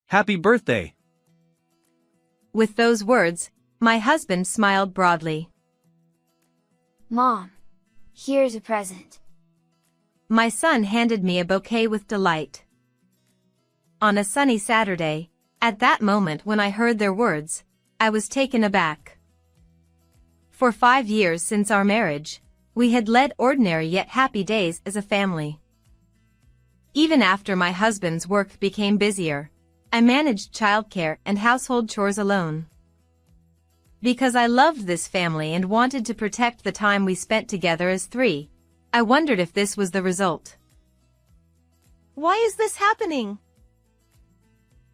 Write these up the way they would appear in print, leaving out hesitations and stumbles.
Happy birthday. With those words, my husband smiled broadly. Mom, here's a present. My son handed me a bouquet with delight. On a sunny Saturday, at that moment when I heard their words, I was taken aback. For 5 years since our marriage, we had led ordinary yet happy days as a family. Even after my husband's work became busier, I managed childcare and household chores alone. Because I loved this family and wanted to protect the time we spent together as three, I wondered if this was the result. Why is this happening?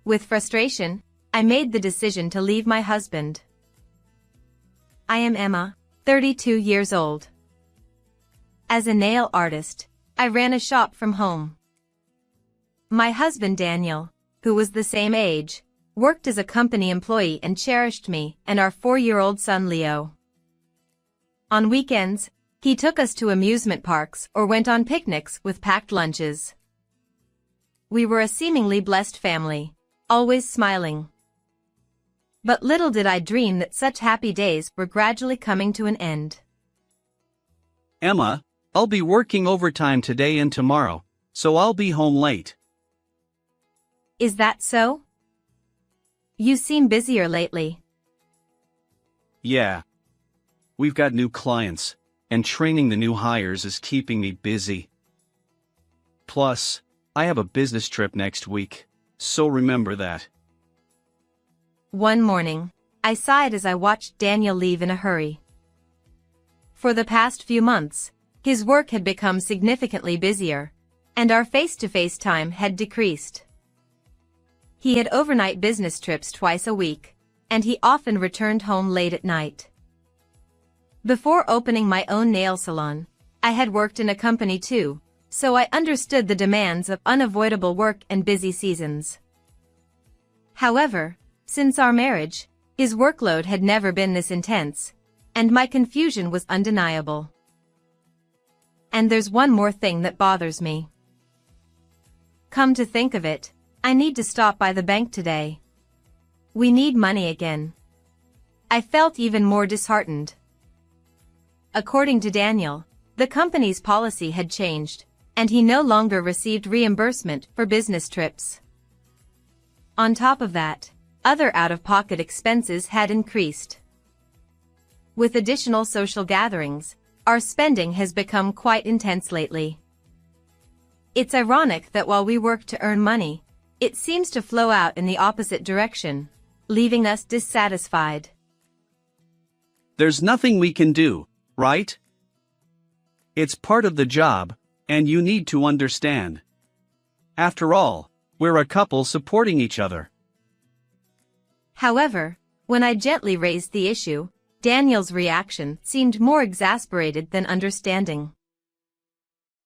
With frustration, I made the decision to leave my husband. I am Emma, 32 years old. As a nail artist, I ran a shop from home. My husband Daniel, who was the same age, worked as a company employee and cherished me and our 4-year-old son Leo. On weekends, he took us to amusement parks or went on picnics with packed lunches. We were a seemingly blessed family, always smiling. But little did I dream that such happy days were gradually coming to an end. Emma, I'll be working overtime today and tomorrow, so I'll be home late. Is that so? You seem busier lately. Yeah. We've got new clients, and training the new hires is keeping me busy. Plus, I have a business trip next week, so remember that. One morning, I sighed as I watched Daniel leave in a hurry. For the past few months, his work had become significantly busier, and our face-to-face time had decreased. He had overnight business trips twice a week, and he often returned home late at night. Before opening my own nail salon, I had worked in a company too, so I understood the demands of unavoidable work and busy seasons. However, since our marriage, his workload had never been this intense, and my confusion was undeniable. And there's one more thing that bothers me. Come to think of it, I need to stop by the bank today. We need money again. I felt even more disheartened. According to Daniel, the company's policy had changed, and he no longer received reimbursement for business trips. On top of that, other out-of-pocket expenses had increased. With additional social gatherings, our spending has become quite intense lately. It's ironic that while we work to earn money, it seems to flow out in the opposite direction, leaving us dissatisfied. There's nothing we can do, right? It's part of the job, and you need to understand. After all, we're a couple supporting each other. However, when I gently raised the issue, Daniel's reaction seemed more exasperated than understanding.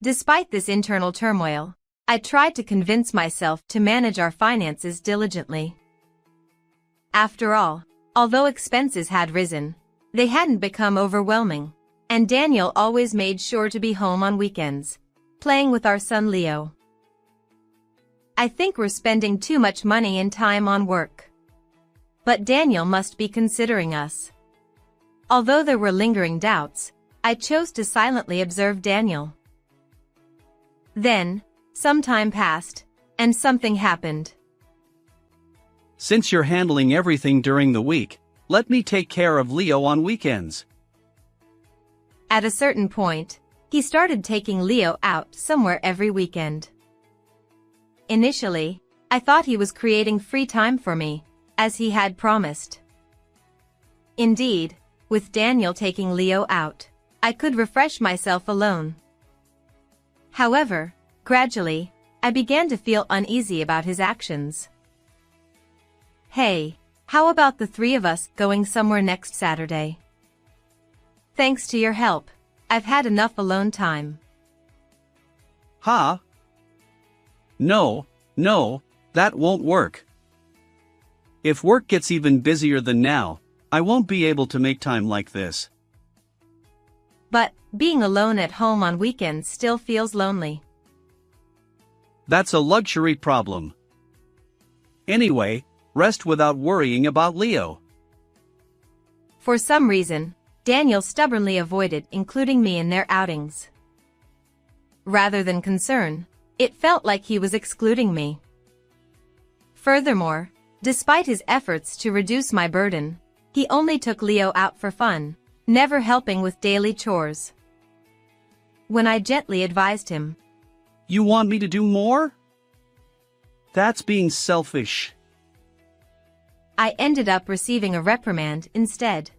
Despite this internal turmoil, I tried to convince myself to manage our finances diligently. After all, although expenses had risen, they hadn't become overwhelming, and Daniel always made sure to be home on weekends, playing with our son Leo. I think we're spending too much money and time on work. But Daniel must be considering us. Although there were lingering doubts, I chose to silently observe Daniel. Then, some time passed, and something happened. Since you're handling everything during the week, let me take care of Leo on weekends. At a certain point, he started taking Leo out somewhere every weekend. Initially, I thought he was creating free time for me, as he had promised. Indeed, with Daniel taking Leo out, I could refresh myself alone. However, gradually, I began to feel uneasy about his actions. Hey, how about the three of us going somewhere next Saturday? Thanks to your help, I've had enough alone time. Huh? No, that won't work. If work gets even busier than now, I won't be able to make time like this. But, being alone at home on weekends still feels lonely. That's a luxury problem. Anyway, rest without worrying about Leo. For some reason, Daniel stubbornly avoided including me in their outings. Rather than concern, it felt like he was excluding me. Furthermore, despite his efforts to reduce my burden, he only took Leo out for fun, never helping with daily chores. When I gently advised him, You want me to do more? That's being selfish. I ended up receiving a reprimand instead.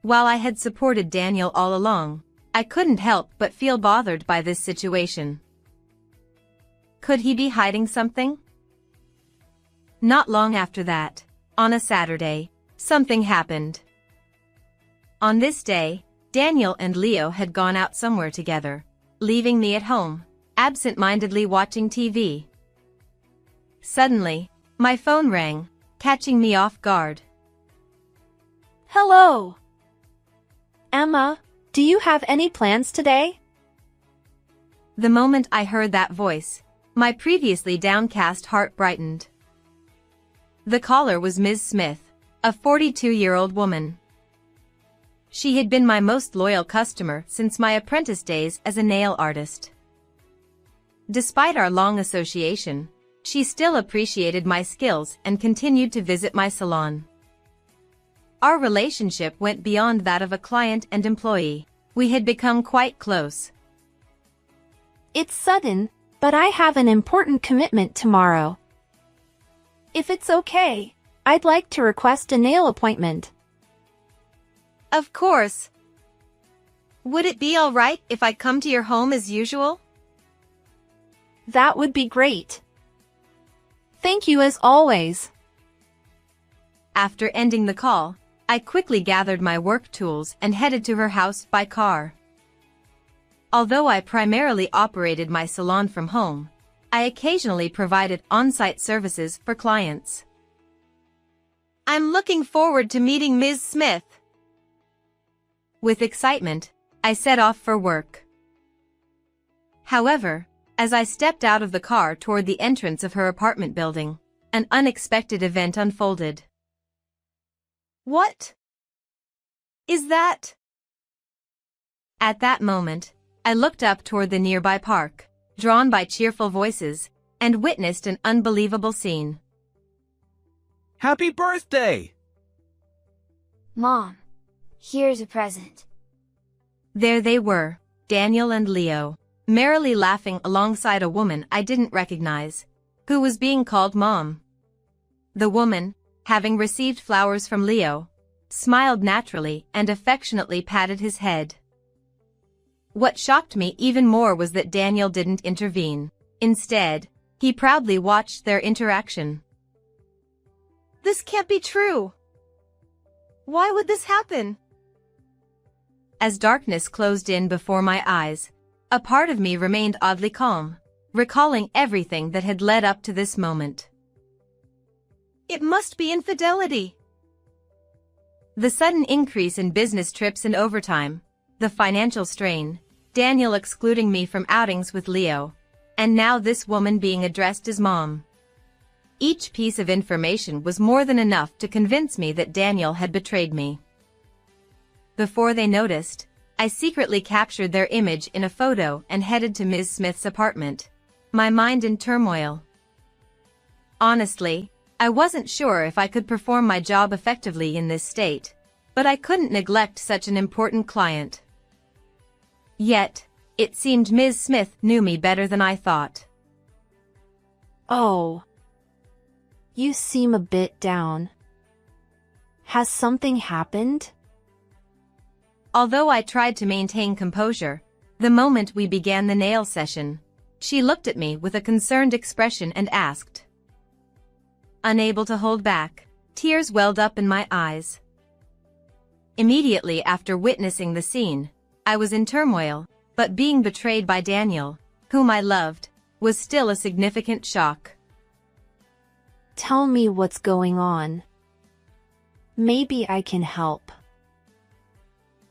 While I had supported Daniel all along, I couldn't help but feel bothered by this situation. Could he be hiding something? Not long after that, on a Saturday, something happened. On this day, Daniel and Leo had gone out somewhere together, leaving me at home, absent-mindedly watching TV. Suddenly, my phone rang, catching me off guard. Hello. Emma, do you have any plans today? The moment I heard that voice, my previously downcast heart brightened. The caller was Ms. Smith, a 42-year-old woman. She had been my most loyal customer since my apprentice days as a nail artist. Despite our long association, she still appreciated my skills and continued to visit my salon. Our relationship went beyond that of a client and employee. We had become quite close. It's sudden, but I have an important commitment tomorrow. If it's okay, I'd like to request a nail appointment. Of course. Would it be all right if I come to your home as usual? That would be great. Thank you as always. After ending the call, I quickly gathered my work tools and headed to her house by car. Although I primarily operated my salon from home, I occasionally provided on-site services for clients. I'm looking forward to meeting Ms. Smith. With excitement, I set off for work. However, as I stepped out of the car toward the entrance of her apartment building, an unexpected event unfolded. What is that? At that moment, I looked up toward the nearby park, drawn by cheerful voices, and witnessed an unbelievable scene. Happy birthday! Mom, here's a present. There they were, Daniel and Leo, merrily laughing alongside a woman I didn't recognize, who was being called Mom. The woman, having received flowers from Leo, smiled naturally and affectionately patted his head. What shocked me even more was that Daniel didn't intervene. Instead, he proudly watched their interaction. This can't be true. Why would this happen? As darkness closed in before my eyes, a part of me remained oddly calm, recalling everything that had led up to this moment. It must be infidelity. The sudden increase in business trips and overtime, the financial strain, Daniel excluding me from outings with Leo, and now this woman being addressed as Mom. Each piece of information was more than enough to convince me that Daniel had betrayed me. Before they noticed, I secretly captured their image in a photo and headed to Ms. Smith's apartment, my mind in turmoil. Honestly, I wasn't sure if I could perform my job effectively in this state, but I couldn't neglect such an important client. Yet, it seemed Ms. Smith knew me better than I thought. Oh. You seem a bit down. Has something happened? Although I tried to maintain composure, the moment we began the nail session, she looked at me with a concerned expression and asked. Unable to hold back, tears welled up in my eyes. Immediately after witnessing the scene, I was in turmoil, but being betrayed by Daniel, whom I loved, was still a significant shock. Tell me what's going on. Maybe I can help.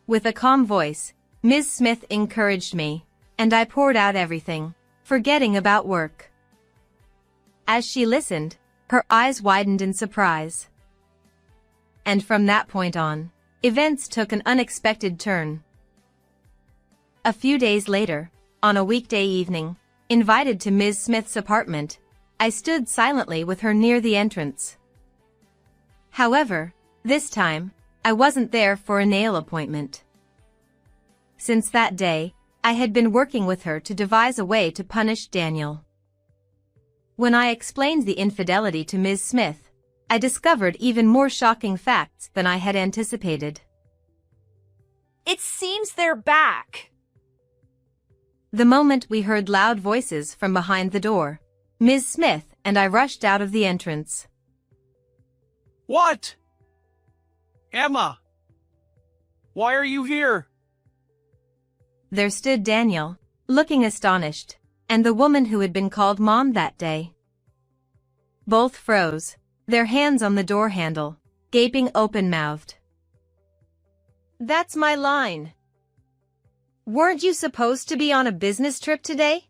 With a calm voice, Ms. Smith encouraged me, and I poured out everything, forgetting about work. As she listened, Her eyes widened in surprise. And from that point on, events took an unexpected turn. A few days later, on a weekday evening, invited to Ms. Smith's apartment, I stood silently with her near the entrance. However, this time, I wasn't there for a nail appointment. Since that day, I had been working with her to devise a way to punish Daniel. When I explained the infidelity to Ms. Smith, I discovered even more shocking facts than I had anticipated. It seems they're back. The moment we heard loud voices from behind the door, Ms. Smith and I rushed out of the entrance. What? Emma! Why are you here? There stood Daniel, looking astonished, and the woman who had been called Mom that day. Both froze, their hands on the door handle, gaping open-mouthed. That's my line. Weren't you supposed to be on a business trip today?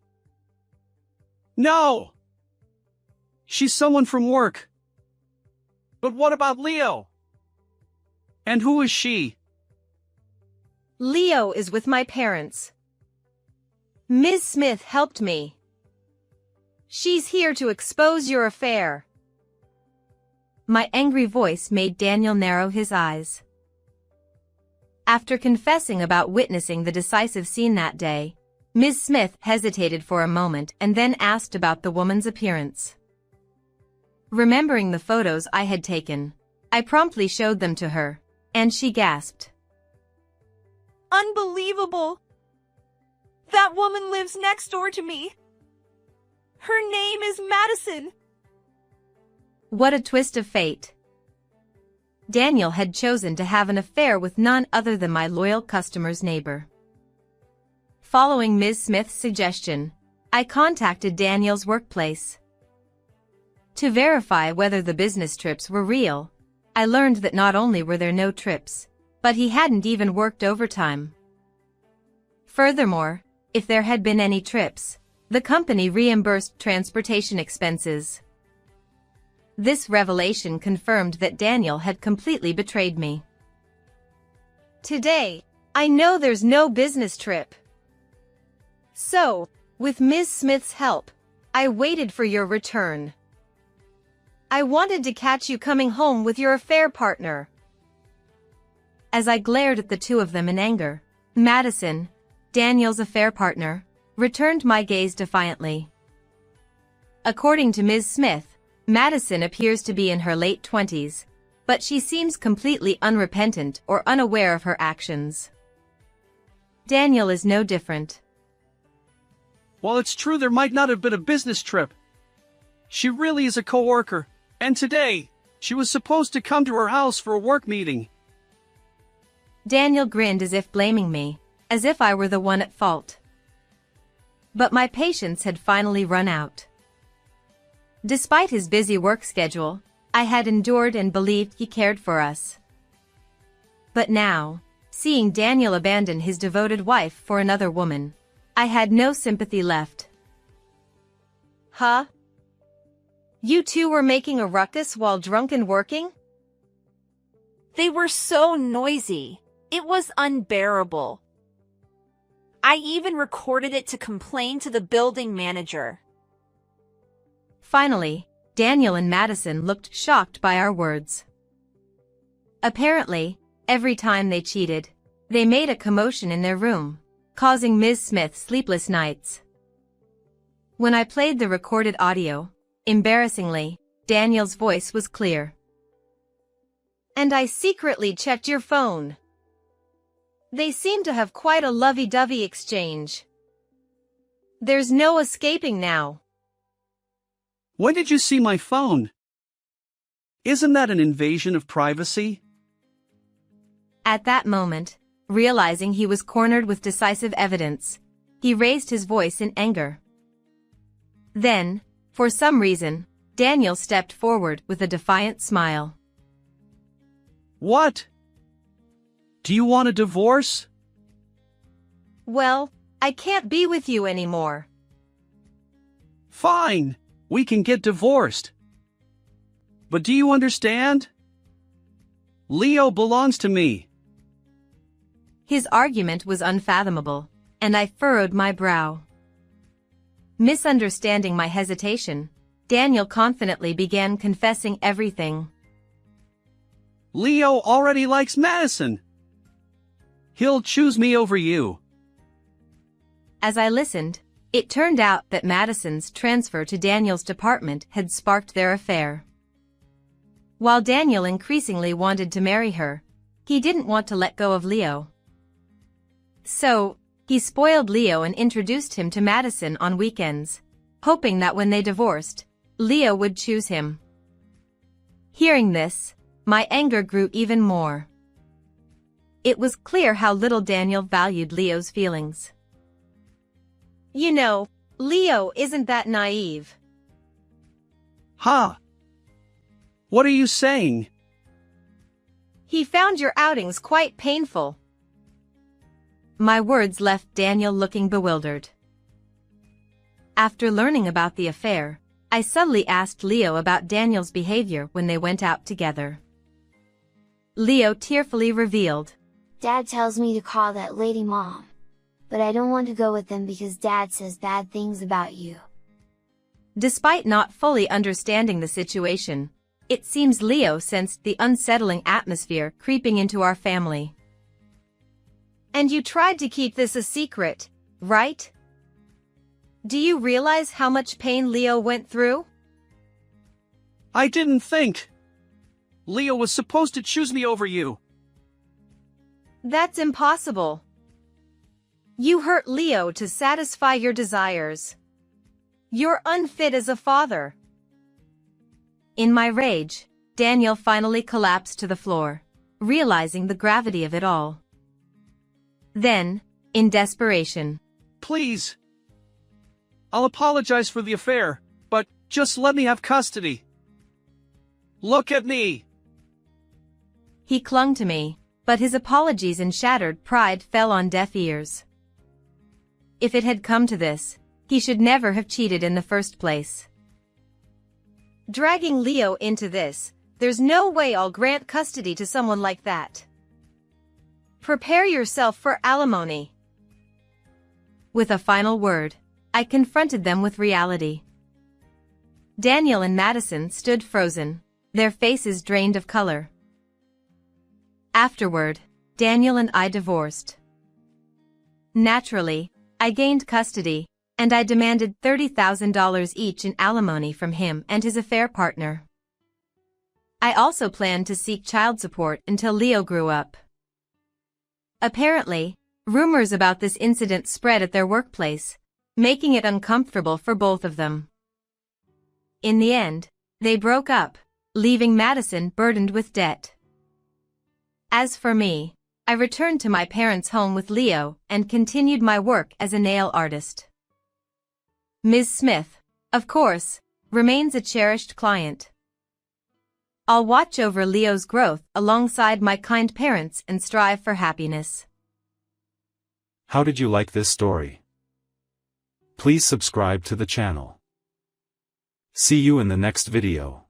No! She's someone from work. But what about Leo? And who is she? Leo is with my parents. Ms. Smith helped me. She's here to expose your affair. My angry voice made Daniel narrow his eyes. After confessing about witnessing the decisive scene that day, Ms. Smith hesitated for a moment and then asked about the woman's appearance. Remembering the photos I had taken, I promptly showed them to her, and she gasped. Unbelievable! That woman lives next door to me. Her name is Madison. What a twist of fate. Daniel had chosen to have an affair with none other than my loyal customer's neighbor. Following Ms. Smith's suggestion, I contacted Daniel's workplace. To verify whether the business trips were real, I learned that not only were there no trips, but he hadn't even worked overtime. Furthermore, if there had been any trips, the company reimbursed transportation expenses. This revelation confirmed that Daniel had completely betrayed me. Today, I know there's no business trip. So, with Ms. Smith's help, I waited for your return. I wanted to catch you coming home with your affair partner. As I glared at the two of them in anger, Madison, Daniel's affair partner, returned my gaze defiantly. According to Ms. Smith, Madison appears to be in her late 20s, but she seems completely unrepentant or unaware of her actions. Daniel is no different. While it's true there might not have been a business trip, she really is a coworker, and today, she was supposed to come to her house for a work meeting. Daniel grinned as if blaming me, as if I were the one at fault. But my patience had finally run out. Despite his busy work schedule, I had endured and believed he cared for us. But now, seeing Daniel abandon his devoted wife for another woman, I had no sympathy left. Huh? You two were making a ruckus while drunk and working? They were so noisy. It was unbearable. I even recorded it to complain to the building manager. Finally, Daniel and Madison looked shocked by our words. Apparently, every time they cheated, they made a commotion in their room, causing Ms. Smith sleepless nights. When I played the recorded audio, embarrassingly, Daniel's voice was clear. And I secretly checked your phone. They seem to have quite a lovey-dovey exchange. There's no escaping now. When did you see my phone? Isn't that an invasion of privacy? At that moment, realizing he was cornered with decisive evidence, he raised his voice in anger. Then, for some reason, Daniel stepped forward with a defiant smile. What? Do you want a divorce? Well, I can't be with you anymore. Fine, we can get divorced. But do you understand? Leo belongs to me. His argument was unfathomable, and I furrowed my brow. Misunderstanding my hesitation, Daniel confidently began confessing everything. Leo already likes Madison. He'll choose me over you. As I listened, it turned out that Madison's transfer to Daniel's department had sparked their affair. While Daniel increasingly wanted to marry her, he didn't want to let go of Leo. So, he spoiled Leo and introduced him to Madison on weekends, hoping that when they divorced, Leo would choose him. Hearing this, my anger grew even more. It was clear how little Daniel valued Leo's feelings. You know, Leo isn't that naive. Huh? What are you saying? He found your outings quite painful. My words left Daniel looking bewildered. After learning about the affair, I subtly asked Leo about Daniel's behavior when they went out together. Leo tearfully revealed, Dad tells me to call that lady Mom. But I don't want to go with them because Dad says bad things about you. Despite not fully understanding the situation, it seems Leo sensed the unsettling atmosphere creeping into our family. And you tried to keep this a secret, right? Do you realize how much pain Leo went through? I didn't think. Leo was supposed to choose me over you. That's impossible. You hurt Leo to satisfy your desires. You're unfit as a father. In my rage, Daniel finally collapsed to the floor, realizing the gravity of it all. Then, in desperation, Please. I'll apologize for the affair, but just let me have custody. Look at me. He clung to me, but his apologies and shattered pride fell on deaf ears. If it had come to this, he should never have cheated in the first place. Dragging Leo into this, there's no way I'll grant custody to someone like that. Prepare yourself for alimony. With a final word, I confronted them with reality. Daniel and Madison stood frozen, their faces drained of color. Afterward, Daniel and I divorced. Naturally, I gained custody, and I demanded $30,000 each in alimony from him and his affair partner. I also planned to seek child support until Leo grew up. Apparently, rumors about this incident spread at their workplace, making it uncomfortable for both of them. In the end, they broke up, leaving Madison burdened with debt. As for me, I returned to my parents' home with Leo and continued my work as a nail artist. Ms. Smith, of course, remains a cherished client. I'll watch over Leo's growth alongside my kind parents and strive for happiness. How did you like this story? Please subscribe to the channel. See you in the next video.